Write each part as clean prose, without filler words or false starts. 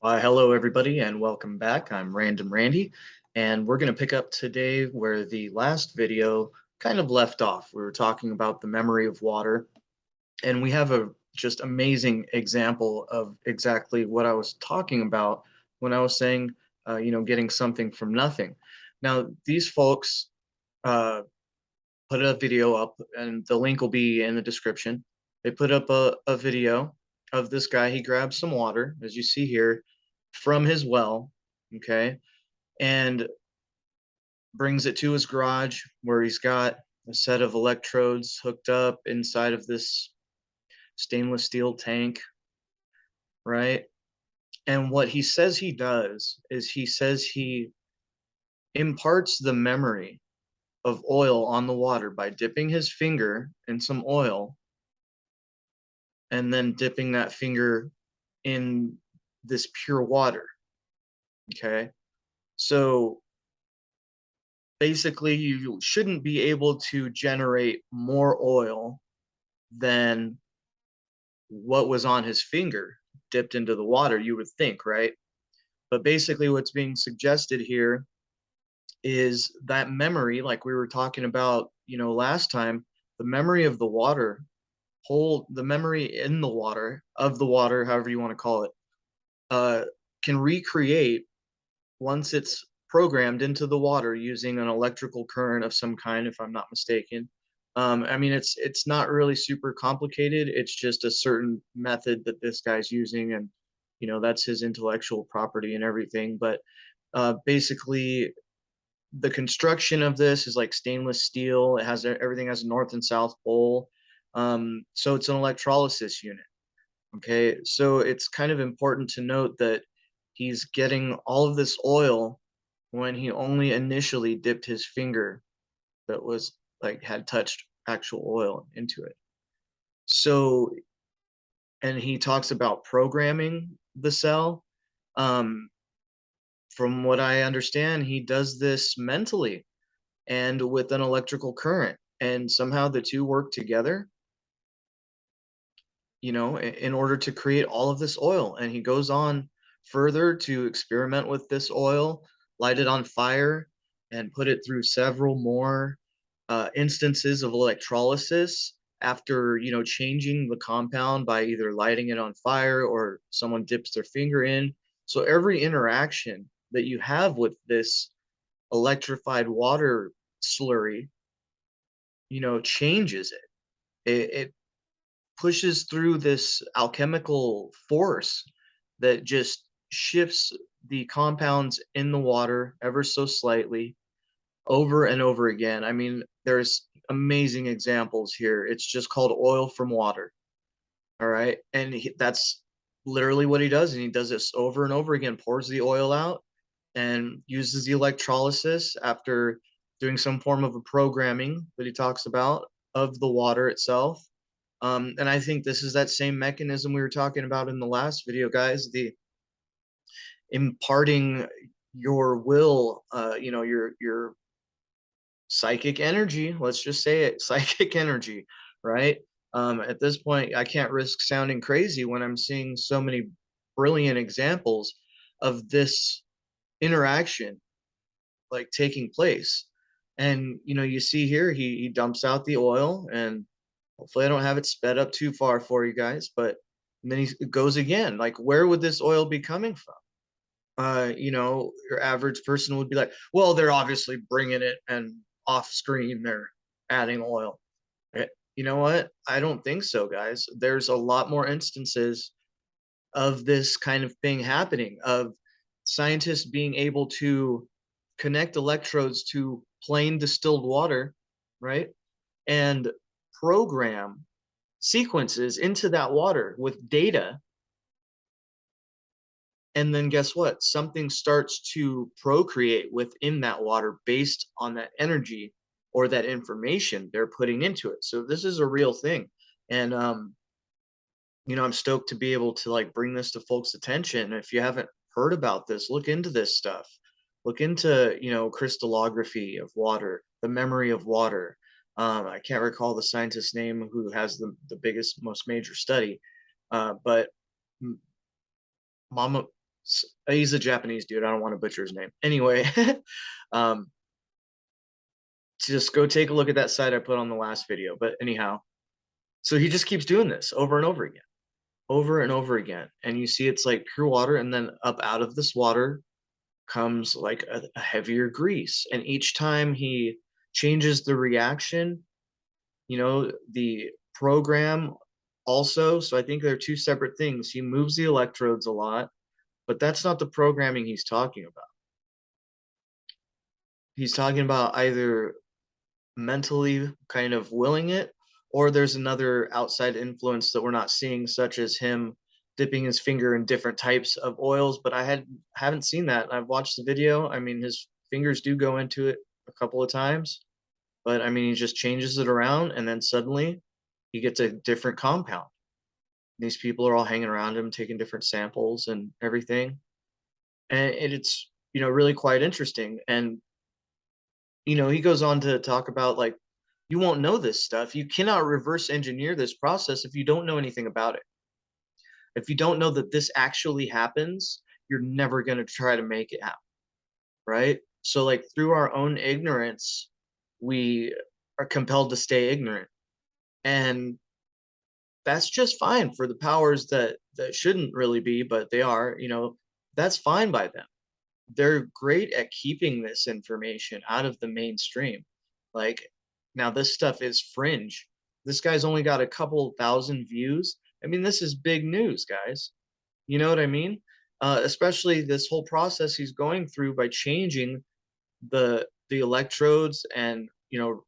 Hello, everybody, and welcome back. I'm Random Randy, and we're going to pick up today where the last video kind of left off. We were talking about the memory of water, and we have a just amazing example of exactly what I was talking about when I was saying, getting something from nothing. Now, these folks uh, put a video up, and the link will be in the description. They put up a video of this guy. He grabs some water, as you see here, from his well, okay, and brings it to his garage where he's got a set of electrodes hooked up inside of this stainless steel tank, right? And what he says he does is he says he imparts the memory of oil on the water by dipping his finger in some oil and then dipping that finger in this pure water. Okay. So basically, you shouldn't be able to generate more oil than what was on his finger dipped into the water, you would think, right? But basically, what's being suggested here is that memory, like we were talking about, last time, the memory of the water, hold the memory in the water, of the water, however you want to call it, uh, can recreate once it's programmed into the water using an electrical current of some kind, if I'm not mistaken. I mean, it's not really super complicated. It's just a certain method that this guy's using, and that's his intellectual property and everything. But basically, the construction of this is like stainless steel. It has everything has a north and south pole, so it's an electrolysis unit. Okay, so it's kind of important to note that he's getting all of this oil when he only initially dipped his finger that was like had touched actual oil into it. So, and he talks about programming the cell. Um, from what I understand, he does this mentally and with an electrical current, and somehow the two work together, in order to create all of this oil. And he goes on further to experiment with this oil, light it on fire, and put it through several more instances of electrolysis after, changing the compound by either lighting it on fire or someone dips their finger in. So every interaction that you have with this electrified water slurry, changes it. It pushes through this alchemical force that just shifts the compounds in the water ever so slightly over and over again. I mean, there's amazing examples here. It's just called oil from water. All right. And that's literally what he does. And he does this over and over again, pours the oil out and uses the electrolysis after doing some form of a programming that he talks about of the water itself. And I think this is that same mechanism we were talking about in the last video, guys, the imparting your will, your psychic energy, let's just say it, psychic energy, right? At this point, I can't risk sounding crazy when I'm seeing so many brilliant examples of this interaction like taking place. And you see here, he dumps out the oil, and hopefully I don't have it sped up too far for you guys, but and then he goes again. Like, where would this oil be coming from? Your average person would be like, well, they're obviously bringing it and off screen they're adding oil. You know what? I don't think so, guys. There's a lot more instances of this kind of thing happening, of scientists being able to connect electrodes to plain distilled water, right? And program sequences into that water with data. And then guess what? Something starts to procreate within that water based on that energy or that information they're putting into it. So this is a real thing. And I'm stoked to be able to like bring this to folks' attention. If you haven't heard about this, look into this stuff. Look into, crystallography of water, the memory of water. I can't recall the scientist's name who has the biggest, most major study, but Mama He's a Japanese dude. I don't want to butcher his name. Anyway, um, just go take a look at that site I put on the last video. But anyhow, so he just keeps doing this over and over again, over and over again. And you see it's like pure water, and then up out of this water comes like a heavier grease. And each time he changes the reaction, the program also. So I think they're two separate things. He moves the electrodes a lot, but that's not the programming he's talking about. He's talking about either mentally kind of willing it, or there's another outside influence that we're not seeing, such as him dipping his finger in different types of oils. But haven't seen that. I've watched the video. I mean, his fingers do go into it a couple of times, but I mean, he just changes it around, and then suddenly he gets a different compound. These people are all hanging around him, taking different samples and everything, and it's really quite interesting. And he goes on to talk about, like, you won't know this stuff. You cannot reverse engineer this process if you don't know anything about it. If you don't know that this actually happens, you're never going to try to make it happen, right? So, like, through our own ignorance, we are compelled to stay ignorant. And that's just fine for the powers that shouldn't really be, but they are, that's fine by them. They're great at keeping this information out of the mainstream. Like, now this stuff is fringe. This guy's only got a couple thousand views. I mean, this is big news, guys. You know what I mean? Especially this whole process he's going through by changing the electrodes and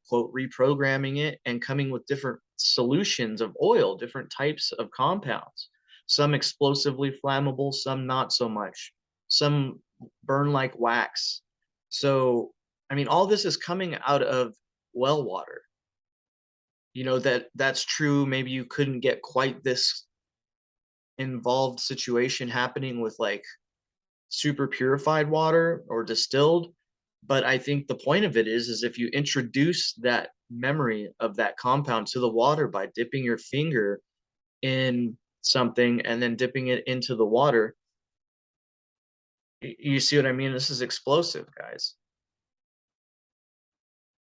quote reprogramming it and coming with different solutions of oil, different types of compounds, some explosively flammable, some not so much, some burn like wax. So I mean, all this is coming out of well water. That's true. Maybe you couldn't get quite this involved situation happening with like super purified water or distilled, but I think the point of it is if you introduce that memory of that compound to the water by dipping your finger in something and then dipping it into the water, you see what I mean? This is explosive, guys.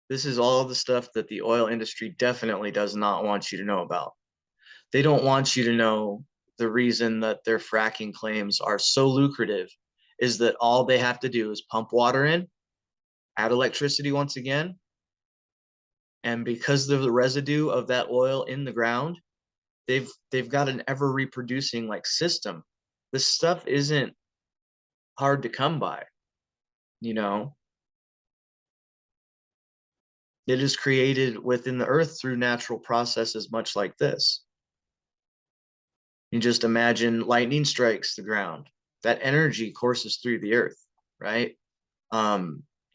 This is all the stuff that the oil industry definitely does not want you to know about. They don't want you to know the reason that their fracking claims are so lucrative is that all they have to do is pump water in, add electricity once again, and because of the residue of that oil in the ground, they've got an ever reproducing like system. This stuff isn't hard to come by, you know. It is created within the earth through natural processes much like this. You just imagine lightning strikes the ground. That energy courses through the earth, right?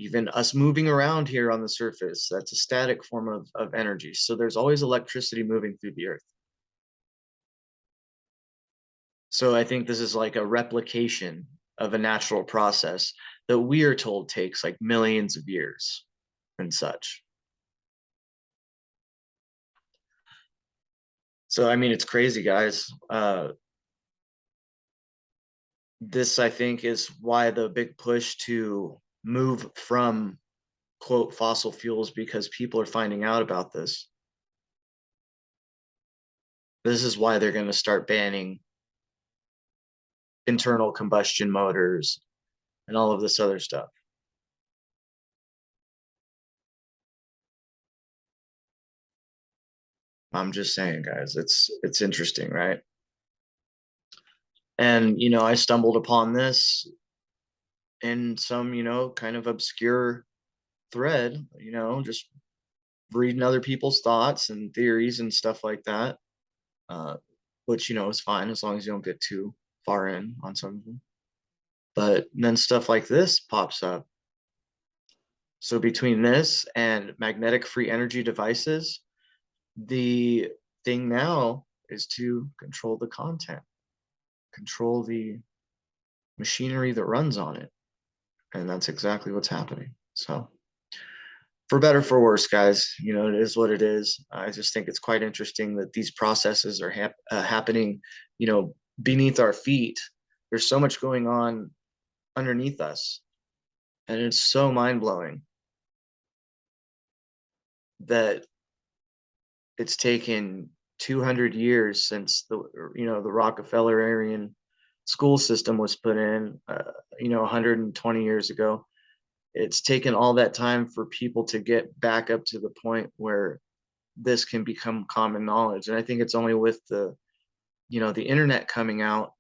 Even us moving around here on the surface, that's a static form of energy. So there's always electricity moving through the earth. So I think this is like a replication of a natural process that we are told takes like millions of years and such. So, I mean, it's crazy, guys. This, I think, is why the big push to move from quote fossil fuels, because people are finding out about this. This is why they're going to start banning internal combustion motors and all of this other stuff. I'm just saying, guys, it's interesting, right? And I stumbled upon this in some, kind of obscure thread, just reading other people's thoughts and theories and stuff like that. Which is fine as long as you don't get too far in on some of them. But then stuff like this pops up. So between this and magnetic free energy devices, the thing now is to control the content, control the machinery that runs on it. And that's exactly what's happening. So for better, for worse, guys, it is what it is. I just think it's quite interesting that these processes are happening, beneath our feet. There's so much going on underneath us, and it's so mind-blowing that it's taken 200 years since the Rockefellerian school system was put in, 120 years ago. It's taken all that time for people to get back up to the point where this can become common knowledge. And I think it's only with the internet coming out.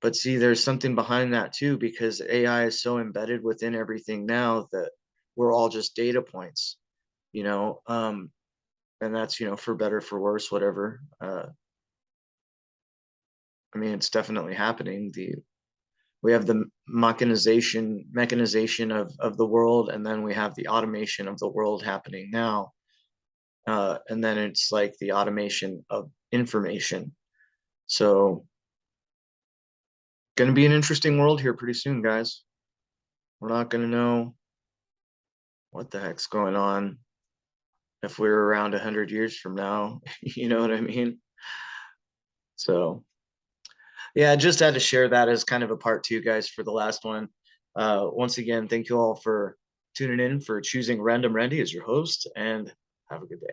But see, there's something behind that too, because AI is so embedded within everything now that we're all just data points, you know. And that's, for better, for worse, whatever. I mean, it's definitely happening. We have the mechanization of the world, and then we have the automation of the world happening now. And then it's like the automation of information. So, going to be an interesting world here pretty soon, guys. We're not going to know what the heck's going on if we're around 100 years from now. You know what I mean? So, yeah, just had to share that as kind of a part two, guys, for the last one. Once again, thank you all for tuning in, for choosing Random Randy as your host, and have a good day.